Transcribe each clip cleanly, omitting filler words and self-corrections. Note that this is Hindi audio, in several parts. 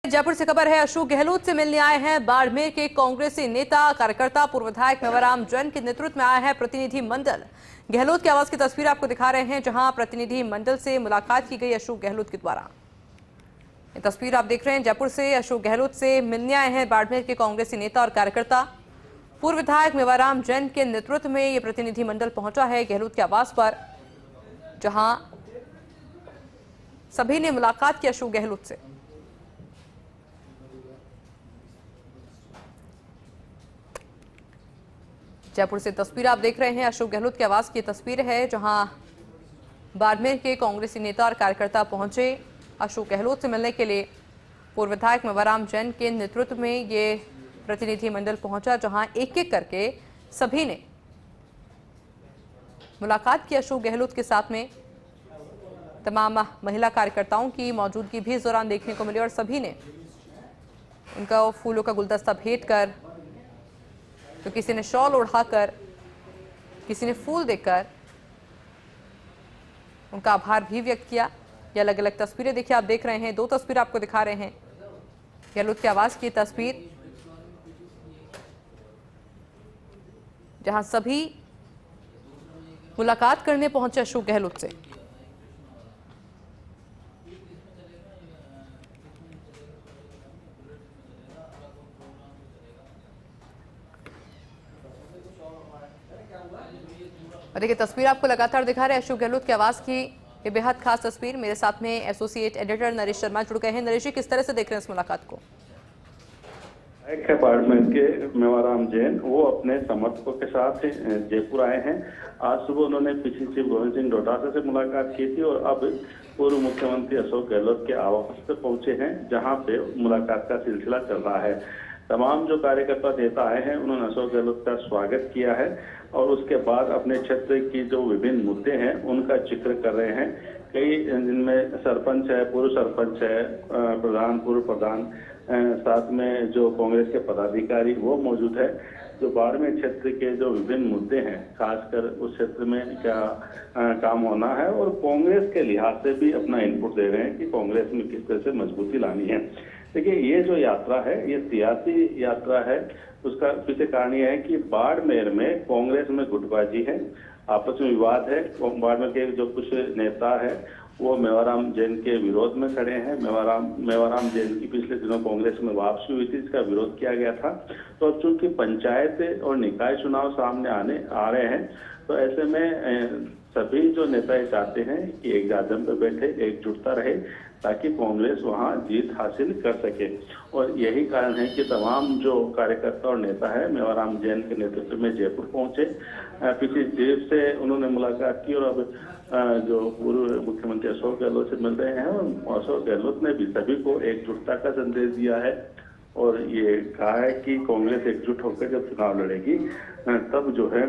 जयपुर से खबर है। अशोक गहलोत से मिलने आए हैं बाड़मेर के कांग्रेसी नेता कार्यकर्ता पूर्व विधायक मेवाराम जैन के नेतृत्व में आया है प्रतिनिधि मंडल। गहलोत के आवास की तस्वीर आपको दिखा रहे हैं, जहां प्रतिनिधि मंडल से मुलाकात की गई अशोक गहलोत के द्वारा। ये तस्वीर आप देख रहे हैं जयपुर से। अशोक गहलोत से मिलने आए हैं बाड़मेर के कांग्रेसी नेता और कार्यकर्ता पूर्व विधायक मेवाराम जैन के नेतृत्व में ये प्रतिनिधि मंडल पहुंचा है गहलोत के आवास पर, जहां सभी ने मुलाकात की अशोक गहलोत से। जयपुर से तस्वीर आप देख रहे हैं, अशोक गहलोत के आवास की तस्वीर है, जहां बाड़मेर के कांग्रेसी नेता और कार्यकर्ता पहुंचे अशोक गहलोत से मिलने के लिए। पूर्व विधायक मेवाराम जैन के नेतृत्व में ये प्रतिनिधि मंडल पहुंचा, जहां एक एक करके सभी ने मुलाकात की अशोक गहलोत के साथ में। तमाम महिला कार्यकर्ताओं की मौजूदगी भी इस दौरान देखने को मिली और सभी ने उनका फूलों का गुलदस्ता भेंट कर, तो किसी ने शॉल ओढ़ाकर, किसी ने फूल देकर उनका आभार भी व्यक्त किया। ये अलग अलग तस्वीरें देखिए, आप देख रहे हैं, दो तस्वीर आपको दिखा रहे हैं। गहलोत के आवास की तस्वीर, जहां सभी मुलाकात करने पहुंचे अशोक गहलोत से। और देखिए तस्वीर आपको लगातार दिखा रहे हैं अशोक गहलोत के आवास की, ये बेहद खास तस्वीर। मेरे साथ में एसोसिएट एडिटर नरेश शर्मा जुड़ गए हैं। नरेश जी, किस तरह से देख रहे हैं इस मुलाकात को? एक है बाड़मेर के मेवाराम जैन, वो अपने समर्थकों के साथ जयपुर आए हैं। आज सुबह उन्होंने पीसी चीफ गोविंद सिंह डोटासरा से मुलाकात की थी और अब पूर्व मुख्यमंत्री अशोक गहलोत के आवास पे पहुंचे हैं, जहां पे मुलाकात का सिलसिला चल रहा है। तमाम जो कार्यकर्ता नेता आए हैं, उन्होंने अशोक गहलोत का स्वागत किया है और उसके बाद अपने क्षेत्र की जो विभिन्न मुद्दे हैं उनका जिक्र कर रहे हैं। कई जिनमें सरपंच है, पूर्व सरपंच है, प्रधान, पूर्व प्रधान, साथ में जो कांग्रेस के पदाधिकारी वो मौजूद है। जो बाड़मेर क्षेत्र के जो विभिन्न मुद्दे हैं, खासकर उस क्षेत्र में क्या काम होना है, और कांग्रेस के लिहाज से भी अपना इनपुट दे रहे हैं कि कांग्रेस में किस तरह से मजबूती लानी है। देखिए, ये जो यात्रा है ये सियासी यात्रा है। उसका पीछे कारण यह है कि बाड़मेर में कांग्रेस में गुटबाजी है, आपस में विवाद है। बाड़मेर के जो कुछ नेता है वो मेवाराम जैन के विरोध में खड़े हैं। मेवाराम जैन की पिछले दिनों कांग्रेस में वापसी हुई थी, जिसका विरोध किया गया था। तो अब चूंकि पंचायत और निकाय चुनाव सामने आ रहे हैं, तो ऐसे में सभी जो नेता चाहते हैं कि एक जादम पे बैठे, एकजुटता रहे, ताकि कांग्रेस वहां जीत हासिल कर सके। और यही कारण है कि तमाम जो कार्यकर्ता और नेता है मेवाराम जैन के नेतृत्व में जयपुर पहुंचे। पीसी चीफ से उन्होंने मुलाकात की और अब जो पूर्व मुख्यमंत्री अशोक गहलोत से मिल रहे हैं। और अशोक गहलोत ने भी सभी को एकजुटता का संदेश दिया है और ये कहा है कि कांग्रेस एकजुट होकर जब चुनाव लड़ेगी तब जो है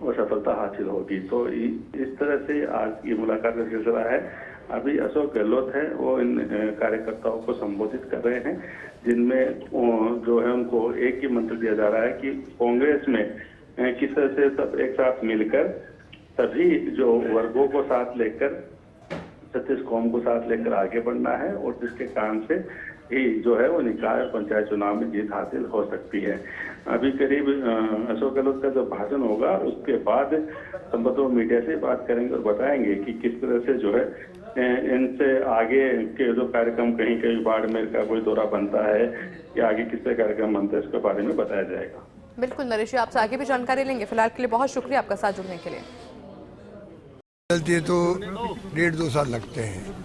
वो सफलता हासिल होगी। तो इस तरह से आज ये मुलाकात का सिलसिला है। अभी अशोक गहलोत है वो इन कार्यकर्ताओं को संबोधित कर रहे हैं, जिनमें जो है उनको एक ही मंत्र दिया जा रहा है कि कांग्रेस में किस तरह से सब एक साथ मिलकर सभी जो वर्गों को साथ लेकर, छत्तीस कौम को साथ लेकर आगे बढ़ना है, और जिसके कारण से ही जो है वो निकाय और पंचायत चुनाव में जीत हासिल हो सकती है। अभी करीब अशोक गहलोत का जो भाषण होगा उसके बाद संभवतः मीडिया से बात करेंगे और बताएंगे कि किस तरह से जो है इनसे आगे के जो कार्यक्रम, कहीं कहीं बाड़मेर का कोई दौरा बनता है या आगे किस तरह कार्यक्रम बनता है, इसके बारे में बताया जाएगा। बिल्कुल नरेश जी, आपसे आगे भी जानकारी लेंगे। फिलहाल के लिए बहुत शुक्रिया आपका साथ जुड़ने के लिए। चलती है तो 1.5-2 साल लगते हैं,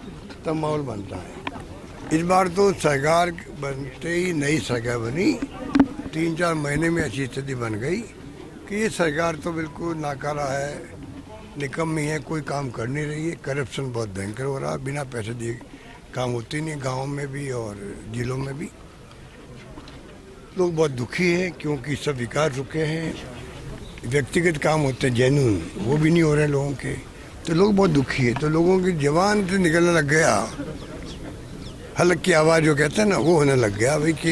तब माहौल बनता है। इस बार तो सरकार बनते ही नई सरकार बनी, 3-4 महीने में ऐसी स्थिति बन गई कि ये सरकार तो बिल्कुल नाकारा है, निकम्मी है, कोई काम कर नहीं रही है। करप्शन बहुत भयंकर हो रहा है, बिना पैसे दिए काम होते नहीं, गाँव में भी और जिलों में भी। लोग बहुत दुखी हैं क्योंकि सब विकास रुके हैं। व्यक्तिगत काम होते हैं जेन्युइन, वो भी नहीं हो रहे लोगों के, तो लोग बहुत दुखी है। तो लोगों की जबान से निकलने लग गया, हलक की आवाज़ जो कहते हैं ना, वो होने लग गया भाई कि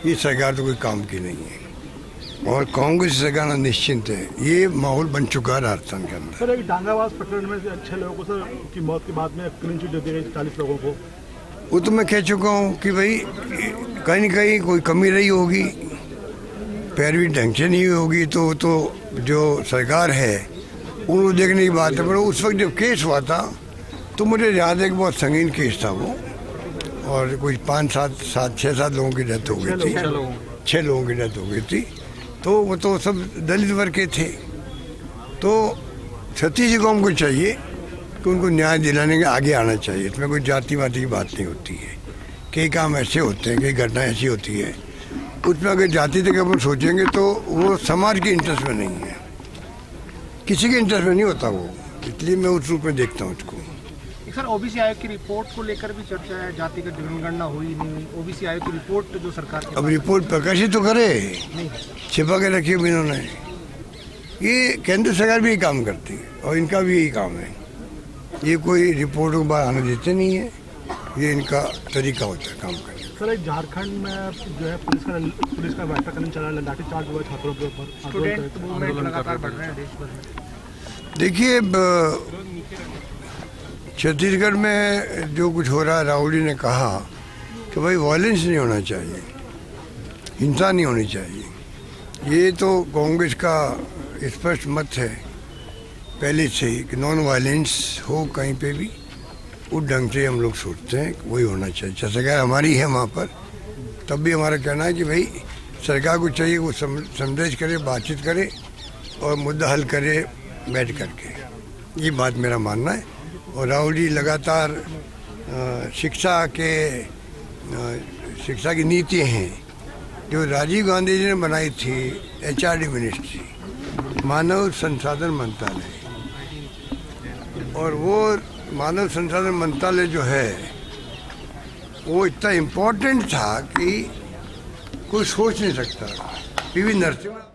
ये सरकार तो कोई काम की नहीं है और कांग्रेस सरकार निश्चिंत है। ये माहौल बन चुका है राजस्थान के अंदर। सर, एक डांगाबाज प्रकरण में 6 लोगों को सर की मौत के बाद में क्लीन चिट दे दी गई, 40 लोगों को। वो तो मैं कह चुका हूँ कि भाई कहीं न कहीं कोई कमी रही होगी, पैरवी ढंग से नहीं होगी, तो जो सरकार है उनको देखने की बात है। पर उस वक्त जब केस हुआ था तो मुझे याद है कि बहुत संगीन केस था वो, और कोई 6-7 लोगों की डेथ हो गई थी, 6 लोगों की डेथ हो गई थी। तो वो तो सब दलित वर्ग के थे। तो छत्तीसगढ़ को हमको चाहिए कि उनको न्याय दिलाने के आगे आना चाहिए। इसमें कोई जाति वाति की बात नहीं होती है। कई काम ऐसे होते हैं, कई घटना ऐसी होती है, उसमें अगर जाति तक अपन सोचेंगे तो वो समाज के इंटरेस्ट में नहीं है, किसी के इंटरेस्ट में नहीं होता वो। इसलिए मैं उस रूप में देखता हूँ उसको। सर, ओबीसी आयोग की रिपोर्ट को लेकर भी चर्चा है, जातिगत जनगणना हुई नहीं, ओबीसी आयोग की रिपोर्ट जो सरकार अब रिपोर्ट प्रकाशित तो करे, छिपा के रखी हुई इन्होंने। ये केंद्र सरकार भी यही काम करती है और इनका भी यही काम है। ये कोई रिपोर्ट को बाहर आने देते नहीं है, ये इनका तरीका होता है काम करने का। सर, झारखंड में जो है पुलिस का बैठक चला, लाठीचार्ज हुआ छात्रों के ऊपर, स्टूडेंट मूवमेंट लगातार बढ़ रहे हैं देश भर में। देखिए, छत्तीसगढ़ में जो कुछ हो रहा है, राहुल जी ने कहा कि भाई वायलेंस नहीं होना चाहिए, हिंसा नहीं होनी चाहिए। ये तो कांग्रेस का स्पष्ट मत है पहले से ही कि नॉन वायलेंस हो कहीं पे भी, उस ढंग से हम लोग सोचते हैं कि वही होना चाहिए। सरकार हमारी है वहाँ पर, तब भी हमारा कहना है कि भाई सरकार को चाहिए वो समझ करे, बातचीत करे और मुद्दा हल करे बैठ करके। ये बात मेरा मानना है। और राहुल जी लगातार शिक्षा की नीतियाँ हैं जो राजीव गांधी जी ने बनाई थी, HRD मिनिस्ट्री, मानव संसाधन मंत्रालय, और वो मानव संसाधन मंत्रालय जो है वो इतना इम्पोर्टेंट था कि कोई सोच नहीं सकता। PV नरसिम्हा